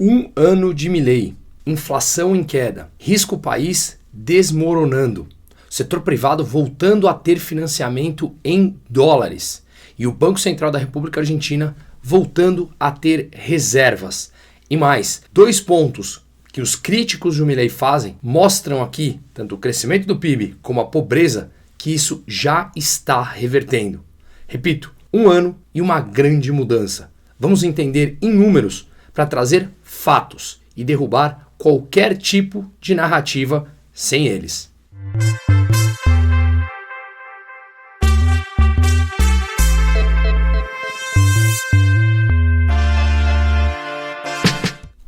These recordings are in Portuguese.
Um ano de Milei, inflação em queda, risco país desmoronando, setor privado voltando a ter financiamento em dólares e o Banco Central da República Argentina voltando a ter reservas. E mais, 2 pontos que os críticos do Milei fazem mostram aqui, tanto o crescimento do PIB como a pobreza, que isso já está revertendo. Repito, um ano e uma grande mudança. Vamos entender em números para trazer fatos e derrubar qualquer tipo de narrativa sem eles.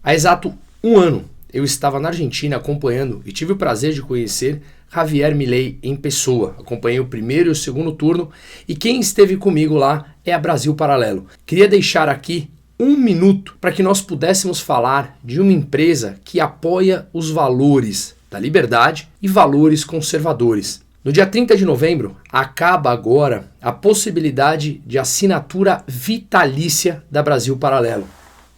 Há exato um ano eu estava na Argentina acompanhando e tive o prazer de conhecer Javier Milei em pessoa. Acompanhei o primeiro e o segundo turno e quem esteve comigo lá é a Brasil Paralelo. Queria deixar aqui um minuto para que nós pudéssemos falar de uma empresa que apoia os valores da liberdade e valores conservadores. No dia 30 de novembro, acaba agora a possibilidade de assinatura vitalícia da Brasil Paralelo.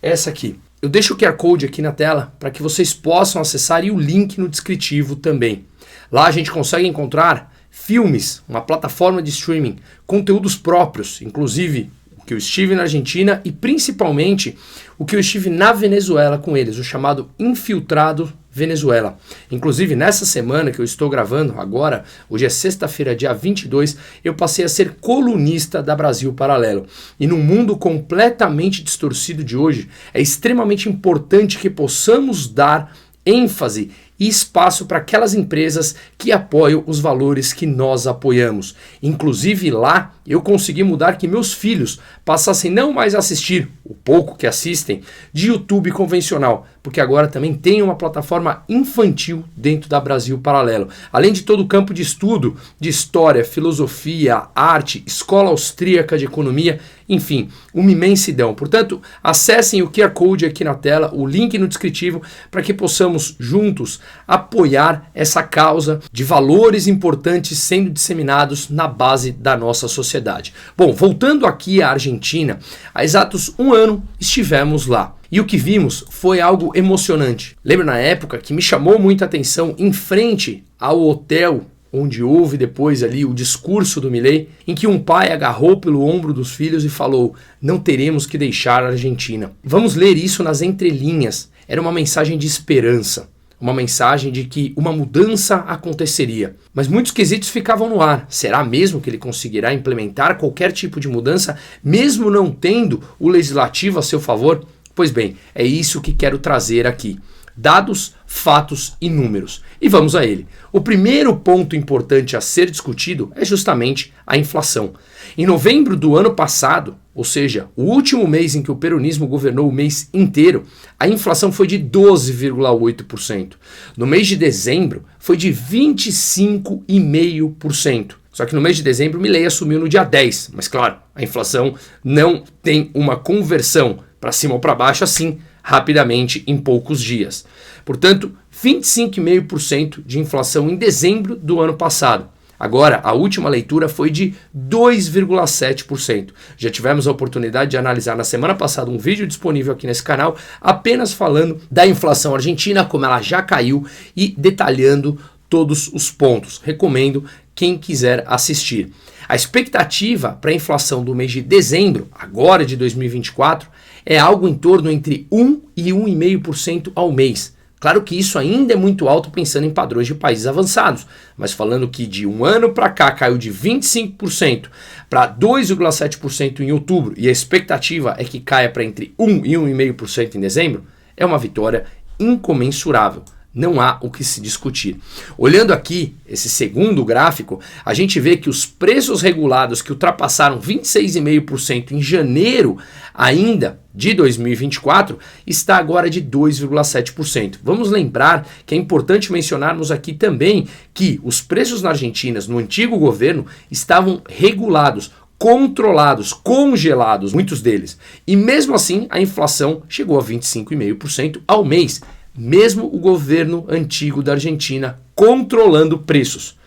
Essa aqui. Eu deixo o QR Code aqui na tela para que vocês possam acessar e o link no descritivo também. Lá a gente consegue encontrar filmes, uma plataforma de streaming, conteúdos próprios, inclusive que eu estive na Argentina e principalmente o que eu estive na Venezuela com eles, o chamado Infiltrado Venezuela. Inclusive nessa semana que eu estou gravando agora, hoje é sexta-feira, dia 22, eu passei a ser colunista da Brasil Paralelo. E num mundo completamente distorcido de hoje, é extremamente importante que possamos dar ênfase e espaço para aquelas empresas que apoiam os valores que nós apoiamos. Inclusive lá eu consegui mudar que meus filhos passassem não mais a assistir, o pouco que assistem, de YouTube convencional, porque agora também tem uma plataforma infantil dentro da Brasil Paralelo. Além de todo o campo de estudo de história, filosofia, arte, escola austríaca de economia, enfim, uma imensidão. Portanto, acessem o QR Code aqui na tela, o link no descritivo, para que possamos juntos apoiar essa causa de valores importantes sendo disseminados na base da nossa sociedade. Bom, voltando aqui à Argentina, há exatos um ano estivemos lá. E o que vimos foi algo emocionante. Lembro na época que me chamou muita atenção em frente ao hotel onde houve depois ali o discurso do Milei, em que um pai agarrou pelo ombro dos filhos e falou: não teremos que deixar a Argentina. Vamos ler isso nas entrelinhas. Era uma mensagem de esperança. Uma mensagem de que uma mudança aconteceria. Mas muitos quesitos ficavam no ar. Será mesmo que ele conseguirá implementar qualquer tipo de mudança, mesmo não tendo o legislativo a seu favor? Pois bem, é isso que quero trazer aqui. Dados, fatos e números. E vamos a ele. O primeiro ponto importante a ser discutido é justamente a inflação. Em novembro do ano passado, ou seja, o último mês em que o peronismo governou o mês inteiro, a inflação foi de 12,8%. No mês de dezembro, foi de 25,5%. Só que no mês de dezembro, Milei assumiu no dia 10. Mas claro, a inflação não tem uma conversão para cima ou para baixo assim, rapidamente em poucos dias. Portanto, 25,5% de inflação em dezembro do ano passado. Agora, a última leitura foi de 2,7%. Já tivemos a oportunidade de analisar na semana passada um vídeo disponível aqui nesse canal, apenas falando da inflação argentina, como ela já caiu e detalhando todos os pontos. Recomendo quem quiser assistir. A expectativa para a inflação do mês de dezembro, agora de 2024, é algo em torno entre 1 e 1,5% ao mês. Claro que isso ainda é muito alto pensando em padrões de países avançados, mas falando que de um ano para cá caiu de 25% para 2,7% em outubro e a expectativa é que caia para entre 1 e 1,5% em dezembro, é uma vitória incomensurável. Não há o que se discutir. Olhando aqui esse segundo gráfico, a gente vê que os preços regulados que ultrapassaram 26,5% em janeiro ainda de 2024 está agora de 2,7%. Vamos lembrar que é importante mencionarmos aqui também que os preços na Argentina, no antigo governo, estavam regulados, controlados, congelados, muitos deles. E mesmo assim, a inflação chegou a 25,5% ao mês. Mesmo o governo antigo da Argentina controlando preços.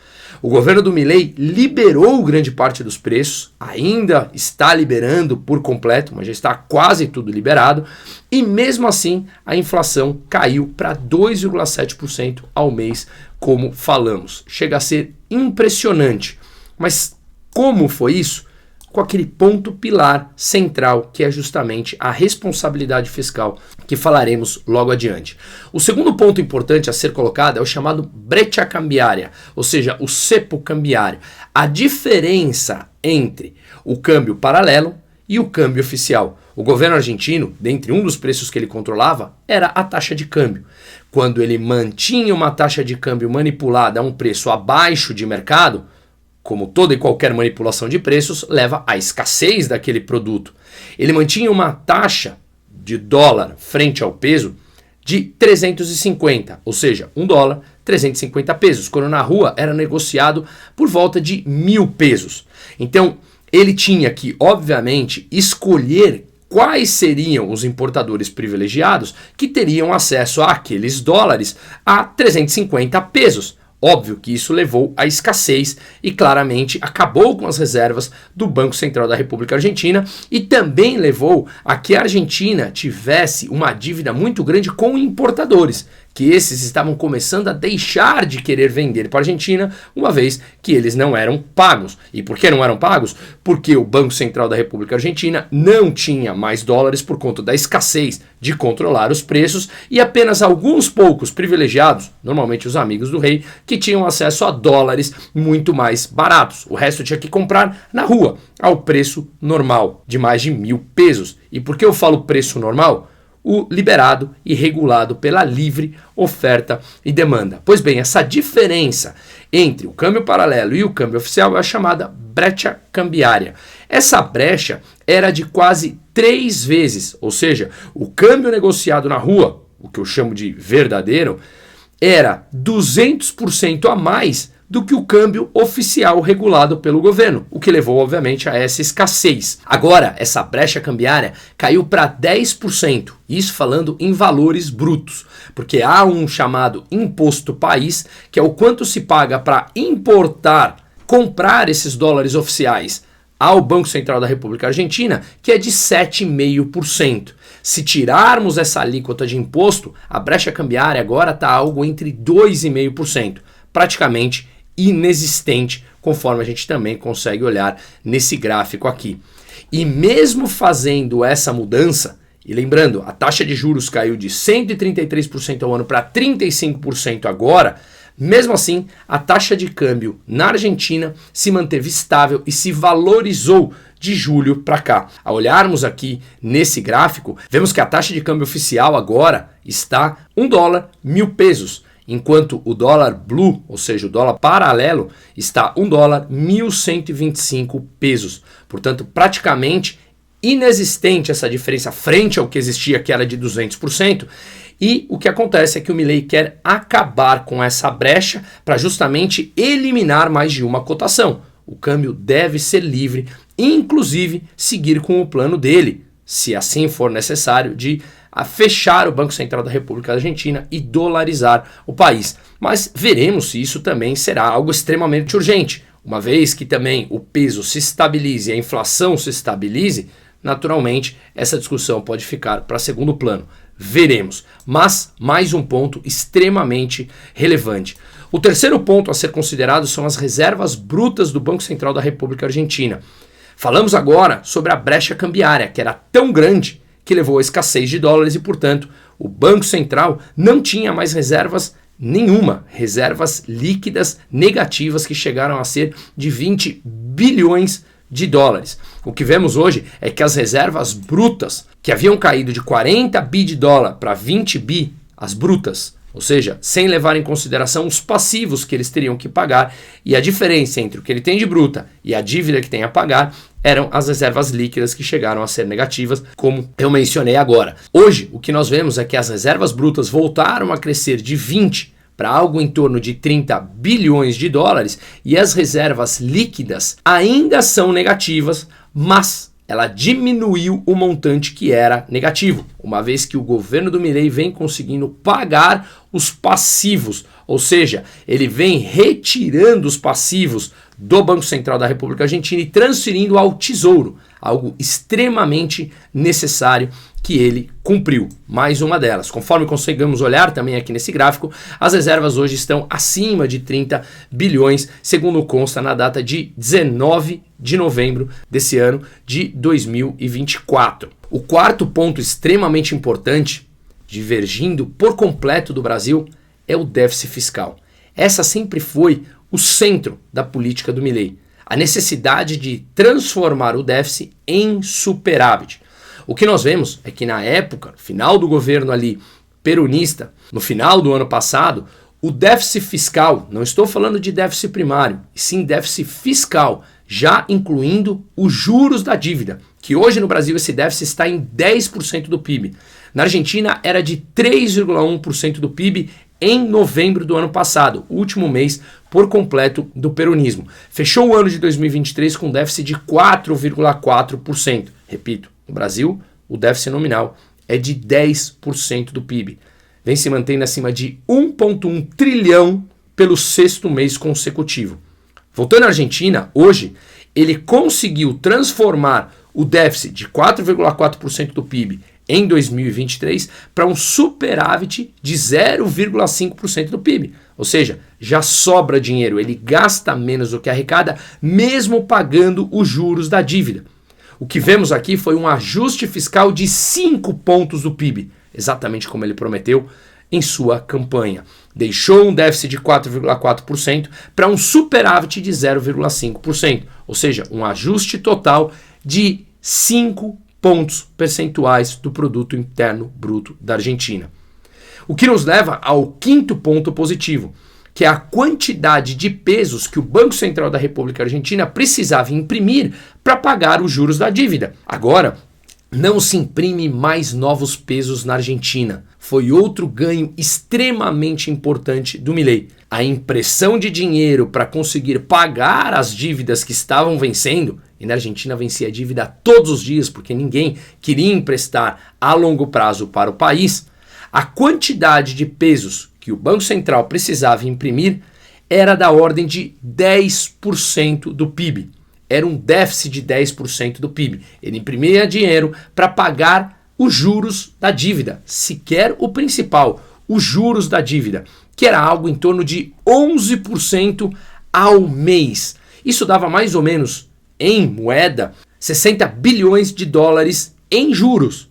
O governo do Milei liberou grande parte dos preços, ainda está liberando por completo, mas já está quase tudo liberado, e mesmo assim a inflação caiu para 2,7% ao mês, como falamos. Chega a ser impressionante. Mas como foi isso? Com aquele ponto pilar central, que é justamente a responsabilidade fiscal, que falaremos logo adiante. O segundo ponto importante a ser colocado é o chamado brecha cambiária, ou seja, o cepo cambiário. A diferença entre o câmbio paralelo e o câmbio oficial. O governo argentino, dentre um dos preços que ele controlava, era a taxa de câmbio. Quando ele mantinha uma taxa de câmbio manipulada a um preço abaixo de mercado, como toda e qualquer manipulação de preços, leva à escassez daquele produto. Ele mantinha uma taxa de dólar frente ao peso de 350, ou seja, $1, 350 pesos, quando na rua era negociado por volta de 1.000 pesos. Então, ele tinha que, obviamente, escolher quais seriam os importadores privilegiados que teriam acesso àqueles dólares a 350 pesos. Óbvio que isso levou à escassez e claramente acabou com as reservas do Banco Central da República Argentina e também levou a que a Argentina tivesse uma dívida muito grande com importadores, que esses estavam começando a deixar de querer vender para a Argentina, uma vez que eles não eram pagos. E por que não eram pagos? Porque o Banco Central da República Argentina não tinha mais dólares por conta da escassez de controlar os preços e apenas alguns poucos privilegiados, normalmente os amigos do rei, que tinham acesso a dólares muito mais baratos. O resto tinha que comprar na rua, ao preço normal, de mais de 1.000 pesos. E por que eu falo preço normal? O liberado e regulado pela livre oferta e demanda. Pois bem, essa diferença entre o câmbio paralelo e o câmbio oficial é a chamada brecha cambiária. Essa brecha era de quase 3 vezes, ou seja, o câmbio negociado na rua, o que eu chamo de verdadeiro, era 200% a mais do que o câmbio oficial regulado pelo governo, o que levou, obviamente, a essa escassez. Agora, essa brecha cambiária caiu para 10%, isso falando em valores brutos, porque há um chamado imposto país, que é o quanto se paga para importar, comprar esses dólares oficiais ao Banco Central da República Argentina, que é de 7,5%. Se tirarmos essa alíquota de imposto, a brecha cambiária agora está algo entre 2,5%, praticamente inexistente, conforme a gente também consegue olhar nesse gráfico aqui. E mesmo fazendo essa mudança, e lembrando, a taxa de juros caiu de 133% ao ano para 35% agora, mesmo assim, a taxa de câmbio na Argentina se manteve estável e se valorizou de julho para cá. Ao olharmos aqui nesse gráfico, vemos que a taxa de câmbio oficial agora está $1, 1.000 pesos, enquanto o dólar blue, ou seja, o dólar paralelo, está $1, 1.125 pesos. Portanto, praticamente inexistente essa diferença frente ao que existia, que era de 200%. E o que acontece é que o Milei quer acabar com essa brecha para justamente eliminar mais de uma cotação. O câmbio deve ser livre, inclusive seguir com o plano dele, se assim for necessário, de fechar o Banco Central da República Argentina e dolarizar o país. Mas veremos se isso também será algo extremamente urgente. Uma vez que também o peso se estabilize e a inflação se estabilize, naturalmente essa discussão pode ficar para segundo plano. Veremos. Mas mais um ponto extremamente relevante. O terceiro ponto a ser considerado são as reservas brutas do Banco Central da República Argentina. Falamos agora sobre a brecha cambiária, que era tão grande que levou à escassez de dólares e, portanto, o Banco Central não tinha mais reservas nenhuma, reservas líquidas negativas que chegaram a ser de 20 bilhões de dólares. O que vemos hoje é que as reservas brutas, que haviam caído de 40 bi de dólar para 20 bi, as brutas, ou seja, sem levar em consideração os passivos que eles teriam que pagar, e a diferença entre o que ele tem de bruta e a dívida que tem a pagar eram as reservas líquidas que chegaram a ser negativas, como eu mencionei agora. Hoje, o que nós vemos é que as reservas brutas voltaram a crescer de 20 para algo em torno de 30 bilhões de dólares e as reservas líquidas ainda são negativas, mas ela diminuiu o montante que era negativo, uma vez que o governo do Milei vem conseguindo pagar os passivos, ou seja, ele vem retirando os passivos do Banco Central da República Argentina e transferindo ao Tesouro, algo extremamente necessário que ele cumpriu. Mais uma delas. Conforme conseguimos olhar também aqui nesse gráfico, as reservas hoje estão acima de 30 bilhões, segundo consta na data de 19 de novembro desse ano de 2024. O quarto ponto extremamente importante, divergindo por completo do Brasil, é o déficit fiscal. Essa sempre foi o centro da política do Milei. A necessidade de transformar o déficit em superávit. O que nós vemos é que na época, no final do governo ali peronista, no final do ano passado, o déficit fiscal, não estou falando de déficit primário, e sim déficit fiscal, já incluindo os juros da dívida, que hoje no Brasil esse déficit está em 10% do PIB. Na Argentina era de 3,1% do PIB em novembro do ano passado, o último mês por completo do peronismo. Fechou o ano de 2023 com déficit de 4,4%. Repito, no Brasil, o déficit nominal é de 10% do PIB. Vem se mantendo acima de 1,1 trilhão pelo sexto mês consecutivo. Voltando à Argentina, hoje, ele conseguiu transformar o déficit de 4,4% do PIB em 2023 para um superávit de 0,5% do PIB. Ou seja, já sobra dinheiro, ele gasta menos do que arrecada, mesmo pagando os juros da dívida. O que vemos aqui foi um ajuste fiscal de 5 pontos do PIB, exatamente como ele prometeu em sua campanha. Deixou um déficit de 4,4% para um superávit de 0,5%, ou seja, um ajuste total de 5 pontos percentuais do produto interno bruto da Argentina. O que nos leva ao quinto ponto positivo, que é a quantidade de pesos que o Banco Central da República Argentina precisava imprimir para pagar os juros da dívida. Agora, não se imprime mais novos pesos na Argentina. Foi outro ganho extremamente importante do Milei. A impressão de dinheiro para conseguir pagar as dívidas que estavam vencendo, e na Argentina vencia a dívida todos os dias porque ninguém queria emprestar a longo prazo para o país, a quantidade de pesos que o Banco Central precisava imprimir era da ordem de 10% do PIB. Era um déficit de 10% do PIB. Ele imprimia dinheiro para pagar os juros da dívida, sequer o principal, os juros da dívida, que era algo em torno de 11% ao mês. Isso dava mais ou menos, em moeda, 60 bilhões de dólares em juros,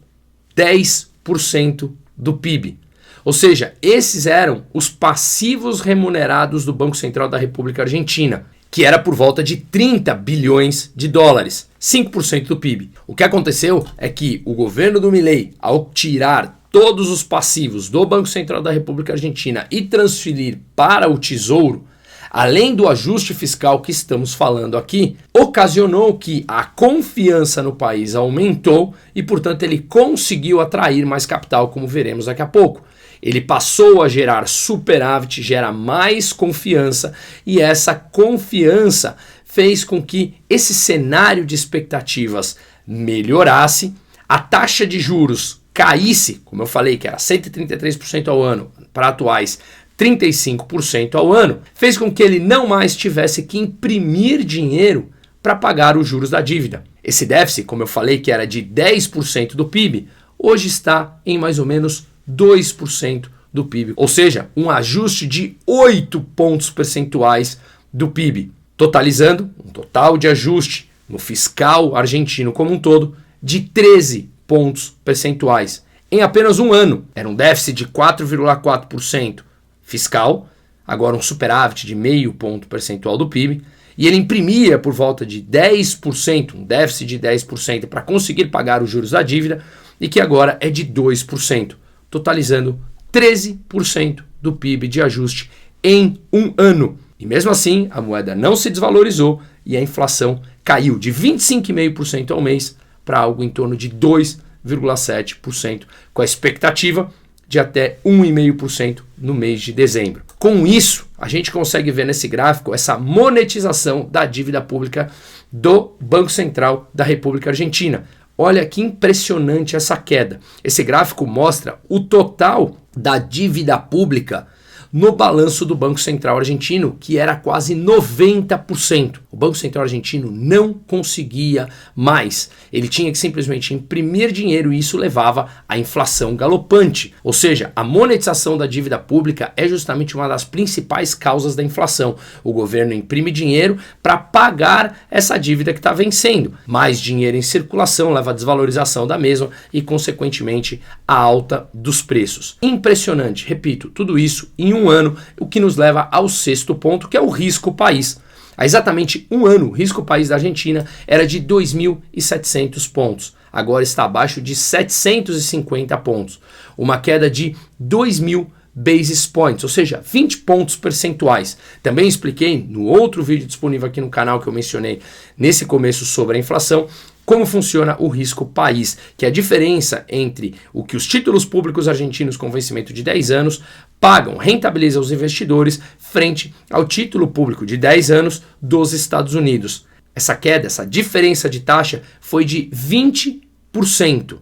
10% do PIB. Ou seja, esses eram os passivos remunerados do Banco Central da República Argentina, que era por volta de 30 bilhões de dólares, 5% do PIB. O que aconteceu é que o governo do Milei, ao tirar todos os passivos do Banco Central da República Argentina e transferir para o Tesouro, além do ajuste fiscal que estamos falando aqui, ocasionou que a confiança no país aumentou e, portanto, ele conseguiu atrair mais capital, como veremos daqui a pouco. Ele passou a gerar superávit, gera mais confiança, e essa confiança fez com que esse cenário de expectativas melhorasse, a taxa de juros caísse, como eu falei, que era 133% ao ano, para atuais 35% ao ano, fez com que ele não mais tivesse que imprimir dinheiro para pagar os juros da dívida. Esse déficit, como eu falei, que era de 10% do PIB, hoje está em mais ou menos 2% do PIB, ou seja, um ajuste de 8 pontos percentuais do PIB, totalizando um total de ajuste no fiscal argentino como um todo de 13 pontos percentuais em apenas um ano. Era um déficit de 4,4% fiscal, agora um superávit de meio ponto percentual do PIB, e ele imprimia por volta de 10%, um déficit de 10% para conseguir pagar os juros da dívida, e que agora é de 2%. Totalizando 13% do PIB de ajuste em um ano. E mesmo assim, a moeda não se desvalorizou e a inflação caiu de 25,5% ao mês para algo em torno de 2,7%, com a expectativa de até 1,5% no mês de dezembro. Com isso, a gente consegue ver nesse gráfico essa monetização da dívida pública do Banco Central da República Argentina. Olha que impressionante essa queda. Esse gráfico mostra o total da dívida pública no balanço do Banco Central Argentino, que era quase 90%. O Banco Central Argentino não conseguia mais. Ele tinha que simplesmente imprimir dinheiro e isso levava à inflação galopante. Ou seja, a monetização da dívida pública é justamente uma das principais causas da inflação. O governo imprime dinheiro para pagar essa dívida que está vencendo. Mais dinheiro em circulação leva à desvalorização da mesma e, consequentemente, à alta dos preços. Impressionante, repito, tudo isso em um ano, o que nos leva ao sexto ponto, que é o risco país. Há exatamente um ano, o risco país da Argentina era de 2.700 pontos. Agora está abaixo de 750 pontos. Uma queda de 2.000 basis points, ou seja, 20 pontos percentuais. Também expliquei no outro vídeo disponível aqui no canal que eu mencionei nesse começo sobre a inflação, como funciona o risco país, que é a diferença entre o que os títulos públicos argentinos com vencimento de 10 anos pagam, rentabilizam os investidores frente ao título público de 10 anos dos Estados Unidos. Essa queda, essa diferença de taxa foi de 20%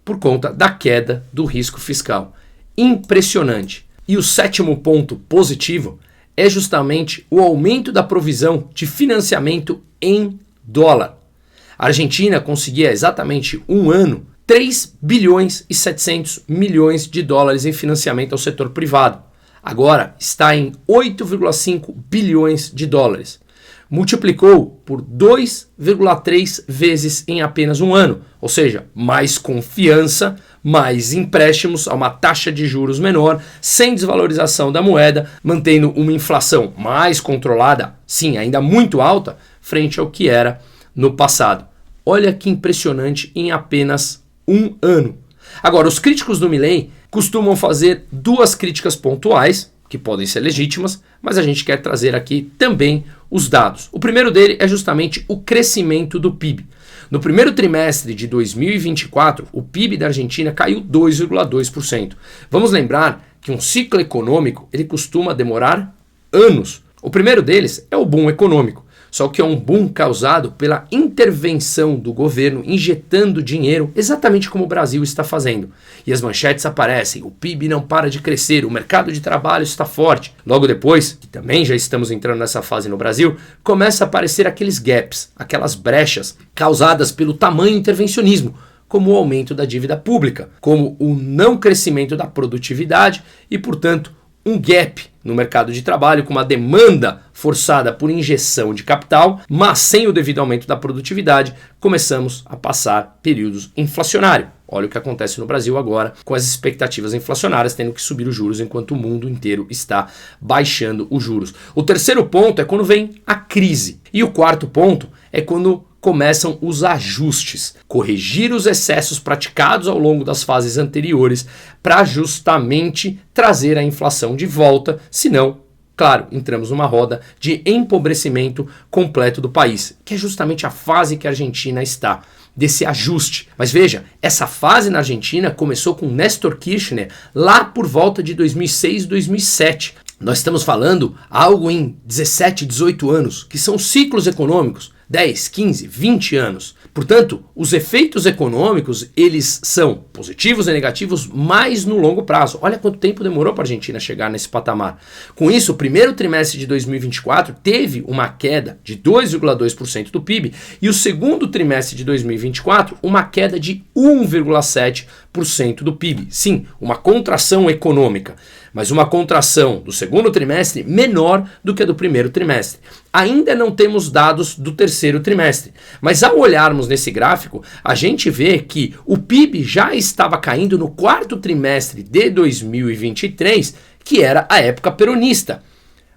por conta da queda do risco fiscal. Impressionante. E o sétimo ponto positivo é justamente o aumento da provisão de financiamento em dólar. A Argentina conseguia exatamente um ano 3 bilhões e 700 milhões de dólares em financiamento ao setor privado. Agora está em 8,5 bilhões de dólares. Multiplicou por 2,3 vezes em apenas um ano, ou seja, mais confiança, mais empréstimos a uma taxa de juros menor, sem desvalorização da moeda, mantendo uma inflação mais controlada, sim, ainda muito alta, frente ao que era no passado. Olha que impressionante em apenas um ano. Agora, os críticos do Milei costumam fazer duas críticas pontuais, que podem ser legítimas, mas a gente quer trazer aqui também os dados. O primeiro dele é justamente o crescimento do PIB. No primeiro trimestre de 2024, o PIB da Argentina caiu 2,2%. Vamos lembrar que um ciclo econômico ele costuma demorar anos. O primeiro deles é o boom econômico. Só que é um boom causado pela intervenção do governo injetando dinheiro, exatamente como o Brasil está fazendo. E as manchetes aparecem, o PIB não para de crescer, o mercado de trabalho está forte. Logo depois, que também já estamos entrando nessa fase no Brasil, começa a aparecer aqueles gaps, aquelas brechas causadas pelo tamanho intervencionismo, como o aumento da dívida pública, como o não crescimento da produtividade e, portanto, um gap no mercado de trabalho com uma demanda forçada por injeção de capital, mas sem o devido aumento da produtividade, começamos a passar períodos inflacionários. Olha o que acontece no Brasil agora com as expectativas inflacionárias tendo que subir os juros enquanto o mundo inteiro está baixando os juros. O terceiro ponto é quando vem a crise. E o quarto ponto é quando começam os ajustes, corrigir os excessos praticados ao longo das fases anteriores para justamente trazer a inflação de volta, senão, claro, entramos numa roda de empobrecimento completo do país, que é justamente a fase que a Argentina está, desse ajuste. Mas veja, essa fase na Argentina começou com Néstor Kirchner lá por volta de 2006, 2007. Nós estamos falando algo em 17, 18 anos, que são ciclos econômicos, 10, 15, 20 anos. Portanto, os efeitos econômicos, eles são positivos e negativos mais no longo prazo. Olha quanto tempo demorou para a Argentina chegar nesse patamar. Com isso, o primeiro trimestre de 2024 teve uma queda de 2,2% do PIB e o segundo trimestre de 2024 uma queda de 1,7% do PIB. Sim, uma contração econômica, mas uma contração do segundo trimestre menor do que a do primeiro trimestre. Ainda não temos dados do terceiro trimestre, mas ao olharmos nesse gráfico, a gente vê que o PIB já estava caindo no quarto trimestre de 2023, que era a época peronista.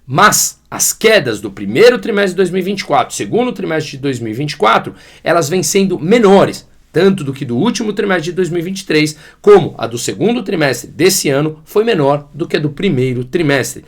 Mas as quedas do primeiro trimestre de 2024, segundo trimestre de 2024, elas vêm sendo menores, tanto do que do último trimestre de 2023, como a do segundo trimestre desse ano foi menor do que a do primeiro trimestre.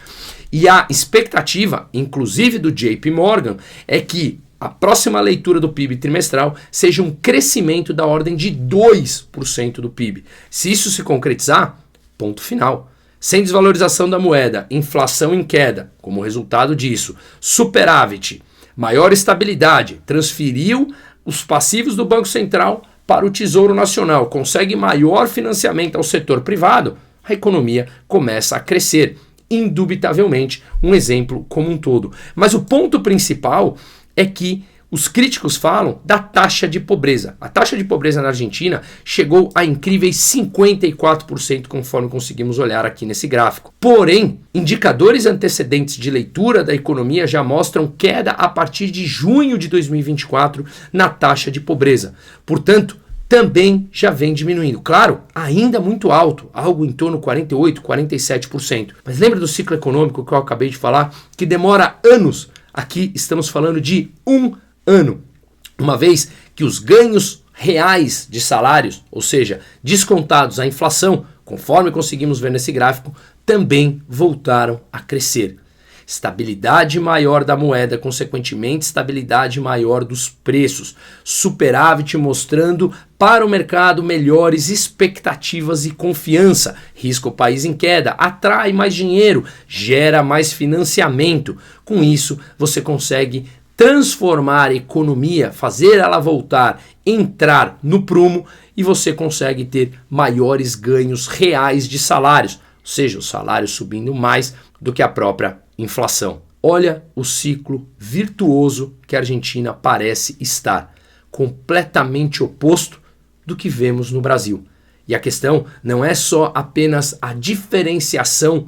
E a expectativa, inclusive do JP Morgan, é que a próxima leitura do PIB trimestral seja um crescimento da ordem de 2% do PIB. Se isso se concretizar, Ponto final. Sem desvalorização da moeda, inflação em queda, como resultado disso, superávit, maior estabilidade, transferiu os passivos do Banco Central para o Tesouro Nacional, consegue maior financiamento ao setor privado, a economia começa a crescer. Indubitavelmente, um exemplo como um todo. Mas o ponto principal é que os críticos falam da taxa de pobreza. A taxa de pobreza na Argentina chegou a incríveis 54%, conforme conseguimos olhar aqui nesse gráfico. Porém, indicadores antecedentes de leitura da economia já mostram queda a partir de junho de 2024 na taxa de pobreza. Portanto, também já vem diminuindo. Claro, ainda muito alto, algo em torno de 48%, 47%. Mas lembra do ciclo econômico que eu acabei de falar, que demora anos? Aqui estamos falando de um ano, uma vez que os ganhos reais de salários, ou seja, descontados a inflação, conforme conseguimos ver nesse gráfico, também voltaram a crescer. Estabilidade maior da moeda, consequentemente estabilidade maior dos preços. Superávit mostrando para o mercado melhores expectativas e confiança. Risca o país em queda, atrai mais dinheiro, gera mais financiamento. Com isso, você consegue transformar a economia, fazer ela voltar, entrar no prumo e você consegue ter maiores ganhos reais de salários, ou seja, os salários subindo mais do que a própria inflação. Olha o ciclo virtuoso que a Argentina parece estar, completamente oposto do que vemos no Brasil. E a questão não é só apenas a diferenciação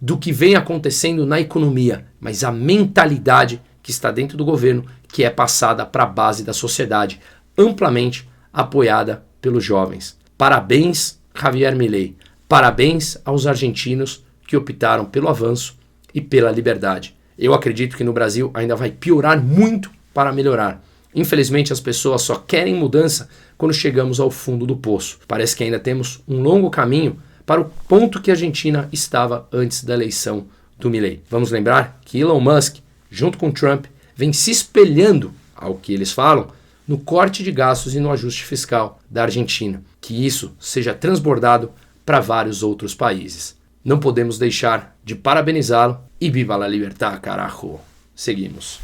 do que vem acontecendo na economia, mas a mentalidade que está dentro do governo, que é passada para a base da sociedade, amplamente apoiada pelos jovens. Parabéns, Javier Milei. Parabéns aos argentinos que optaram pelo avanço e pela liberdade. Eu acredito que no Brasil ainda vai piorar muito para melhorar. Infelizmente, as pessoas só querem mudança quando chegamos ao fundo do poço. Parece que ainda temos um longo caminho para o ponto que a Argentina estava antes da eleição do Milei. Vamos lembrar que Elon Musk, junto com Trump, vem se espelhando, ao que eles falam, no corte de gastos e no ajuste fiscal da Argentina. Que isso seja transbordado para vários outros países. Não podemos deixar de parabenizá-lo e viva la libertad, carajo. Seguimos.